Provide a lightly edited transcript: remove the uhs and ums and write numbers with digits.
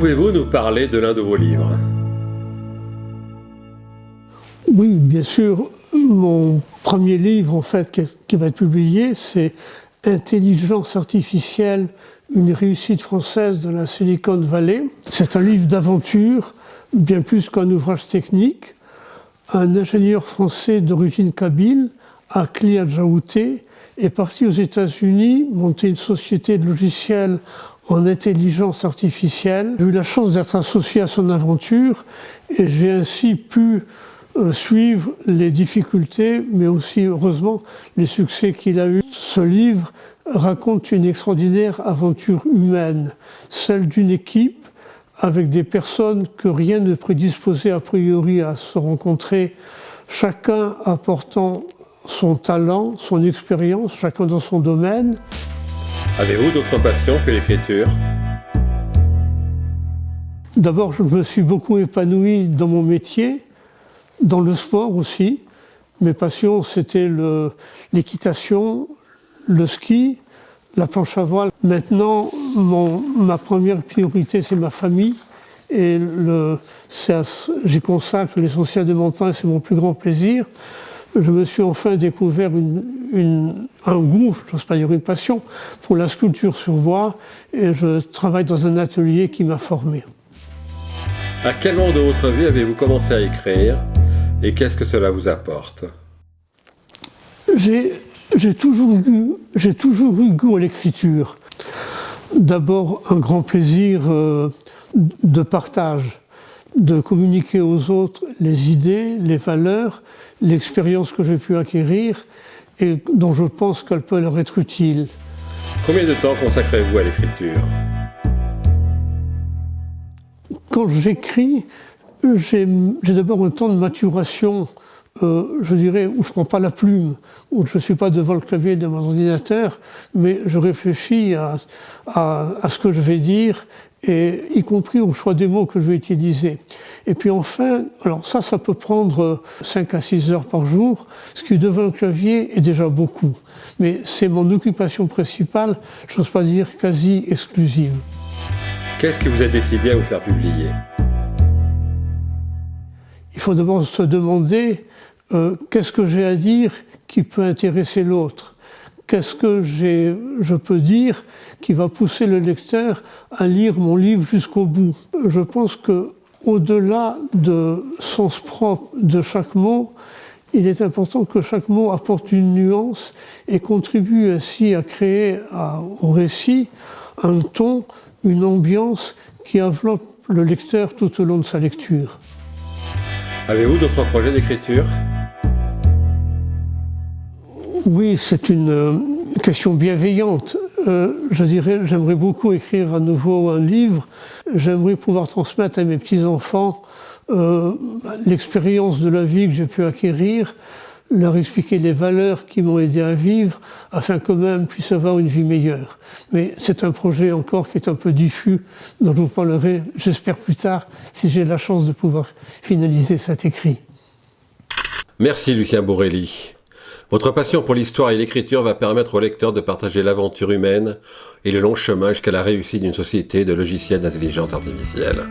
Pouvez-vous nous parler de l'un de vos livres? Oui, bien sûr. Mon premier livre, en fait, qui va être publié, c'est Intelligence artificielle, une réussite française dans la Silicon Valley. C'est un livre d'aventure, bien plus qu'un ouvrage technique. Un ingénieur français d'origine kabyle, Akli Adjaouté, est parti aux États-Unis monter une société de logiciels en intelligence artificielle. J'ai eu la chance d'être associé à son aventure et j'ai ainsi pu suivre les difficultés, mais aussi, heureusement, les succès qu'il a eus. Ce livre raconte une extraordinaire aventure humaine, celle d'une équipe avec des personnes que rien ne prédisposait a priori à se rencontrer, chacun apportant son talent, son expérience, chacun dans son domaine. Avez-vous d'autres passions que l'écriture? D'abord, je me suis beaucoup épanoui dans mon métier, dans le sport aussi. Mes passions, c'était l'équitation, le ski, la planche à voile. Maintenant, ma première priorité, c'est ma famille. Et j'y consacre l'essentiel de mon temps et c'est mon plus grand plaisir. Je me suis enfin découvert un goût, je n'ose pas dire une passion, pour la sculpture sur bois. Et je travaille dans un atelier qui m'a formé. À quel moment de votre vie avez-vous commencé à écrire et qu'est-ce que cela vous apporte? J'ai toujours eu goût à l'écriture. D'abord, un grand plaisir de partage, de communiquer aux autres les idées, les valeurs, l'expérience que j'ai pu acquérir et dont je pense qu'elle peut leur être utile. Combien de temps consacrez-vous à l'écriture? Quand j'écris, j'ai d'abord un temps de maturation, je dirais, où je ne prends pas la plume, où je ne suis pas devant le clavier de mon ordinateur, mais je réfléchis à ce que je vais dire, et y compris au choix des mots que je vais utiliser. Et puis enfin, alors ça peut prendre 5 à 6 heures par jour, ce qui devant le clavier est déjà beaucoup. Mais c'est mon occupation principale, je n'ose pas dire quasi exclusive. Qu'est-ce qui vous a décidé à vous faire publier? Il faut d'abord se demander qu'est-ce que j'ai à dire qui peut intéresser l'autre? Qu'est-ce que je peux dire qui va pousser le lecteur à lire mon livre jusqu'au bout? Je pense qu'au-delà de sens propre de chaque mot, il est important que chaque mot apporte une nuance et contribue ainsi à créer au récit un ton, une ambiance qui enveloppe le lecteur tout au long de sa lecture. Avez-vous d'autres projets d'écriture? Oui, c'est une question bienveillante. Je dirais, j'aimerais beaucoup écrire à nouveau un livre. J'aimerais pouvoir transmettre à mes petits-enfants l'expérience de la vie que j'ai pu acquérir, leur expliquer les valeurs qui m'ont aidé à vivre, afin qu'eux-mêmes puissent avoir une vie meilleure. Mais c'est un projet encore qui est un peu diffus, dont je vous parlerai, j'espère plus tard, si j'ai la chance de pouvoir finaliser cet écrit. Merci Lucien Borelli. Votre passion pour l'histoire et l'écriture va permettre au lecteur de partager l'aventure humaine et le long chemin jusqu'à la réussite d'une société de logiciels d'intelligence artificielle.